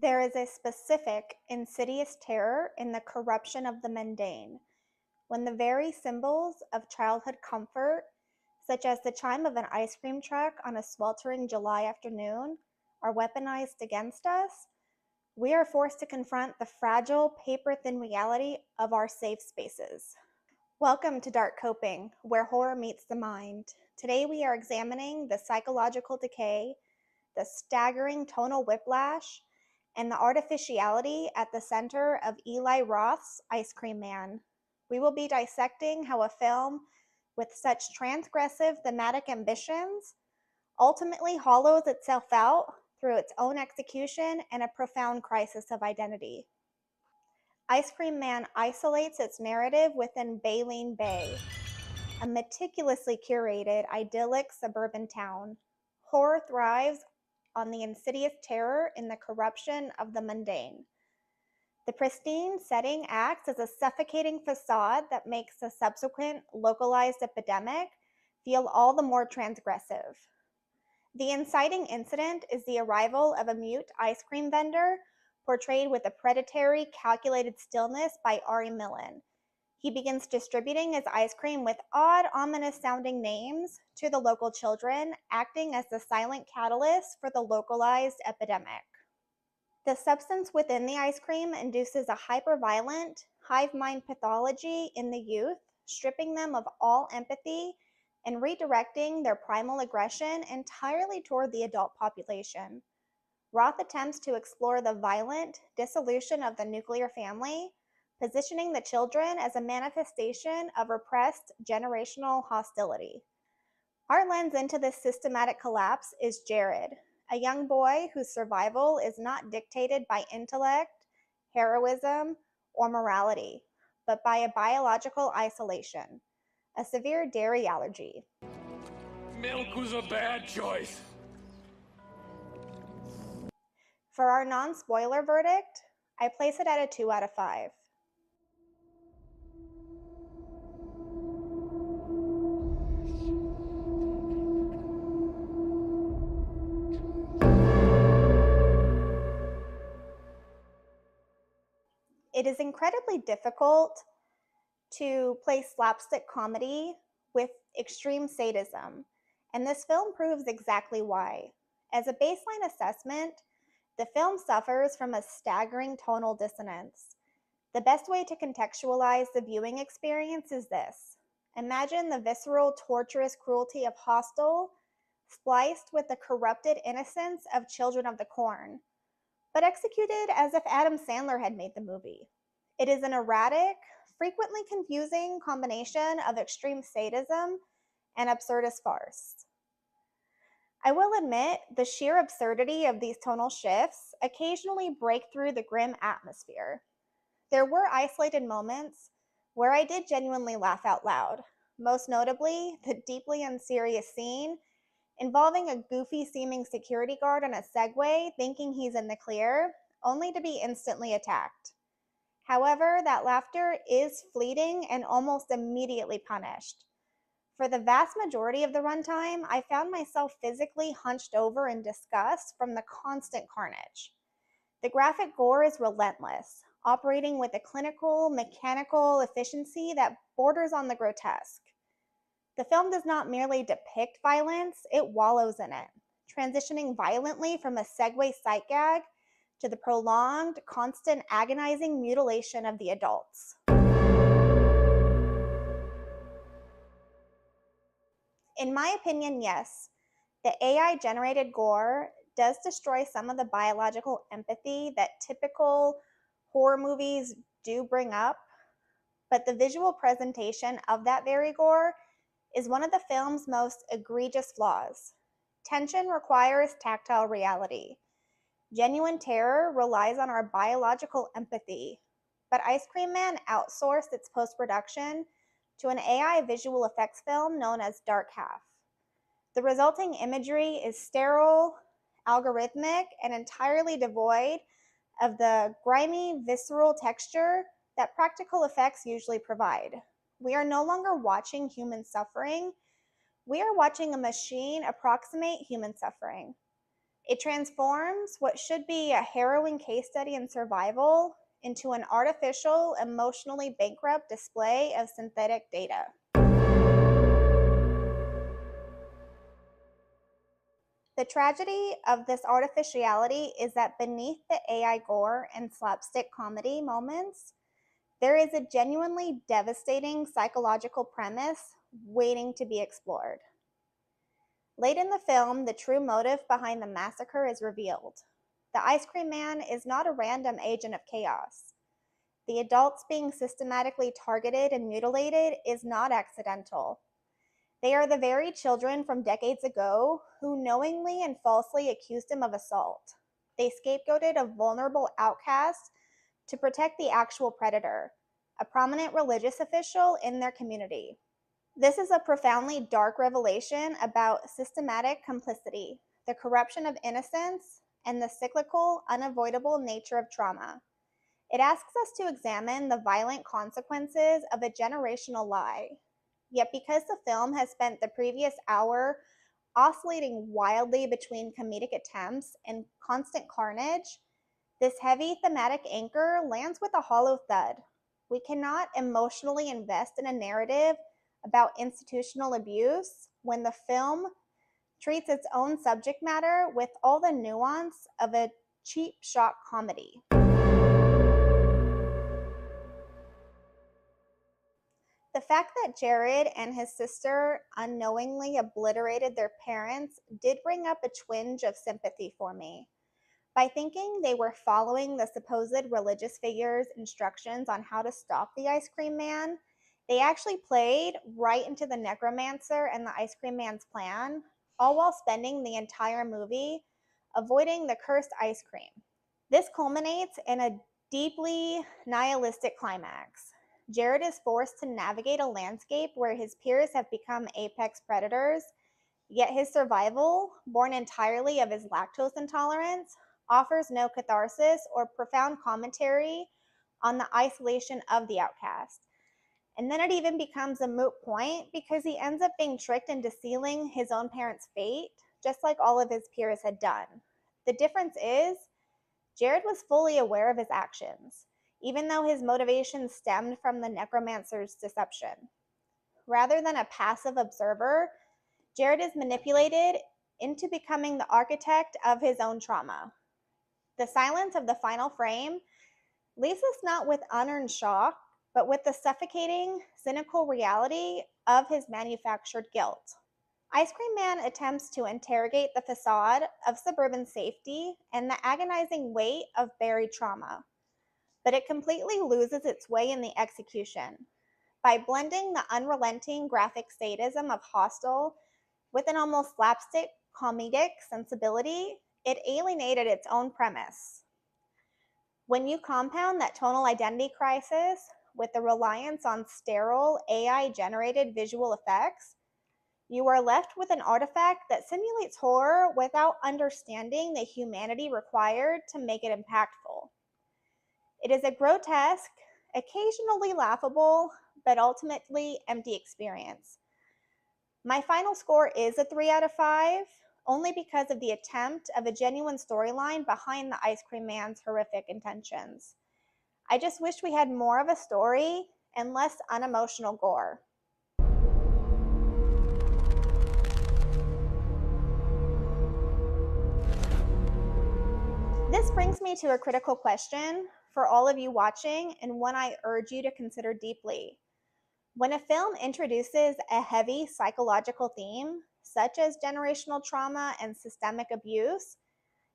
There is a specific, insidious terror in the corruption of the mundane, when the very symbols of childhood comfort, such as the chime of an ice cream truck on a sweltering July afternoon, are weaponized against us. We are forced to confront the fragile, paper-thin reality of our safe spaces. Welcome to Dark Coping, where horror meets the mind. Today we are examining the psychological decay, the staggering tonal whiplash, and the artificiality at the center of Eli Roth's Ice Cream Man. We will be dissecting how a film with such transgressive thematic ambitions ultimately hollows itself out through its own execution and a profound crisis of identity. Ice Cream Man isolates its narrative within Baleen Bay, a meticulously curated, idyllic suburban town. Horror thrives on the insidious terror in the corruption of the mundane. The pristine setting acts as a suffocating facade that makes a subsequent localized epidemic feel all the more transgressive. The inciting incident is the arrival of a mute ice cream vendor, portrayed with a predatory, calculated stillness by Ari Millen. He begins distributing his ice cream with odd, ominous-sounding names to the local children, acting as the silent catalyst for the localized epidemic. The substance within the ice cream induces a hyper-violent, hive-mind pathology in the youth, stripping them of all empathy and redirecting their primal aggression entirely toward the adult population. Roth attempts to explore the violent dissolution of the nuclear family, positioning the children as a manifestation of repressed generational hostility. Our lens into this systematic collapse is Jared, a young boy whose survival is not dictated by intellect, heroism, or morality, but by a biological isolation, a severe dairy allergy. Milk was a bad choice. For our non-spoiler verdict, I place it at a 2 out of 5. It is incredibly difficult to place slapstick comedy with extreme sadism, and this film proves exactly why. As a baseline assessment, the film suffers from a staggering tonal dissonance. The best way to contextualize the viewing experience is this. Imagine the visceral, torturous cruelty of Hostel spliced with the corrupted innocence of Children of the Corn, but executed as if Adam Sandler had made the movie. It is an erratic, frequently confusing combination of extreme sadism and absurdist farce. I will admit, the sheer absurdity of these tonal shifts occasionally break through the grim atmosphere. There were isolated moments where I did genuinely laugh out loud, most notably the deeply unserious scene involving a goofy-seeming security guard on a Segway thinking he's in the clear, only to be instantly attacked. However, that laughter is fleeting and almost immediately punished. For the vast majority of the runtime, I found myself physically hunched over in disgust from the constant carnage. The graphic gore is relentless, operating with a clinical, mechanical efficiency that borders on the grotesque. The film does not merely depict violence, it wallows in it, transitioning violently from a Segway sight gag to the prolonged, constant, agonizing mutilation of the adults. In my opinion, yes, the AI-generated gore does destroy some of the biological empathy that typical horror movies do bring up, but the visual presentation of that very gore is one of the film's most egregious flaws. Tension requires tactile reality. Genuine terror relies on our biological empathy, but Ice Cream Man outsourced its post-production to an AI visual effects film known as Dark Half. The resulting imagery is sterile, algorithmic, and entirely devoid of the grimy, visceral texture that practical effects usually provide. We are no longer watching human suffering. We are watching a machine approximate human suffering. It transforms what should be a harrowing case study in survival into an artificial, emotionally bankrupt display of synthetic data. The tragedy of this artificiality is that beneath the AI gore and slapstick comedy moments, there is a genuinely devastating psychological premise waiting to be explored. Late in the film, the true motive behind the massacre is revealed. The ice cream man is not a random agent of chaos. The adults being systematically targeted and mutilated is not accidental. They are the very children from decades ago who knowingly and falsely accused him of assault. They scapegoated a vulnerable outcast to protect the actual predator, a prominent religious official in their community. This is a profoundly dark revelation about systematic complicity, the corruption of innocence, and the cyclical, unavoidable nature of trauma. It asks us to examine the violent consequences of a generational lie. Yet because the film has spent the previous hour oscillating wildly between comedic attempts and constant carnage, this heavy thematic anchor lands with a hollow thud. We cannot emotionally invest in a narrative about institutional abuse when the film treats its own subject matter with all the nuance of a cheap shock comedy. The fact that Jared and his sister unknowingly obliterated their parents did bring up a twinge of sympathy for me. By thinking they were following the supposed religious figure's instructions on how to stop the ice cream man, they actually played right into the necromancer and the ice cream man's plan, all while spending the entire movie avoiding the cursed ice cream. This culminates in a deeply nihilistic climax. Jared is forced to navigate a landscape where his peers have become apex predators, yet his survival, born entirely of his lactose intolerance, offers no catharsis or profound commentary on the isolation of the outcast. And then it even becomes a moot point because he ends up being tricked into sealing his own parents' fate, just like all of his peers had done. The difference is, Jared was fully aware of his actions, even though his motivation stemmed from the necromancer's deception. Rather than a passive observer, Jared is manipulated into becoming the architect of his own trauma. The silence of the final frame leaves us not with unearned shock, but with the suffocating, cynical reality of his manufactured guilt. Ice Cream Man attempts to interrogate the facade of suburban safety and the agonizing weight of buried trauma, but it completely loses its way in the execution. By blending the unrelenting graphic sadism of Hostel with an almost slapstick comedic sensibility, it alienated its own premise. When you compound that tonal identity crisis with the reliance on sterile, AI-generated visual effects, you are left with an artifact that simulates horror without understanding the humanity required to make it impactful. It is a grotesque, occasionally laughable, but ultimately empty experience. My final score is a 3 out of 5, only because of the attempt of a genuine storyline behind the ice cream man's horrific intentions. I just wish we had more of a story and less unemotional gore. This brings me to a critical question for all of you watching, and one I urge you to consider deeply. When a film introduces a heavy psychological theme, such as generational trauma and systemic abuse,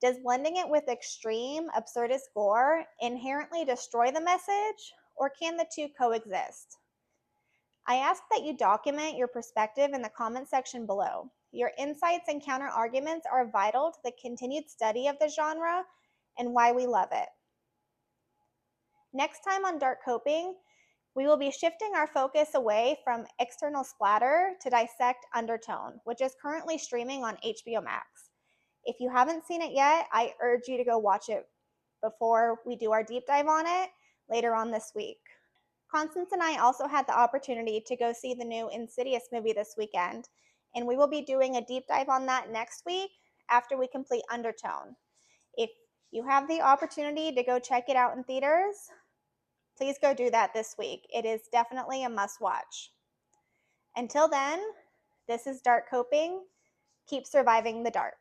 does blending it with extreme, absurdist gore inherently destroy the message, or can the two coexist? I ask that you document your perspective in the comment section below. Your insights and counter arguments are vital to the continued study of the genre and why we love it. Next time on Dark Coping, we will be shifting our focus away from external splatter to dissect undertone, which is currently streaming on HBO Max. If you haven't seen it yet, I urge you to go watch it before we do our deep dive on it later on this week. Constance and I also had the opportunity to go see the new Insidious movie this weekend, and we will be doing a deep dive on that next week, after we complete Undertone. If you have the opportunity to go check it out in theaters, please go do that this week. It is definitely a must watch. Until then, this is Dark Coping. Keep surviving the dark.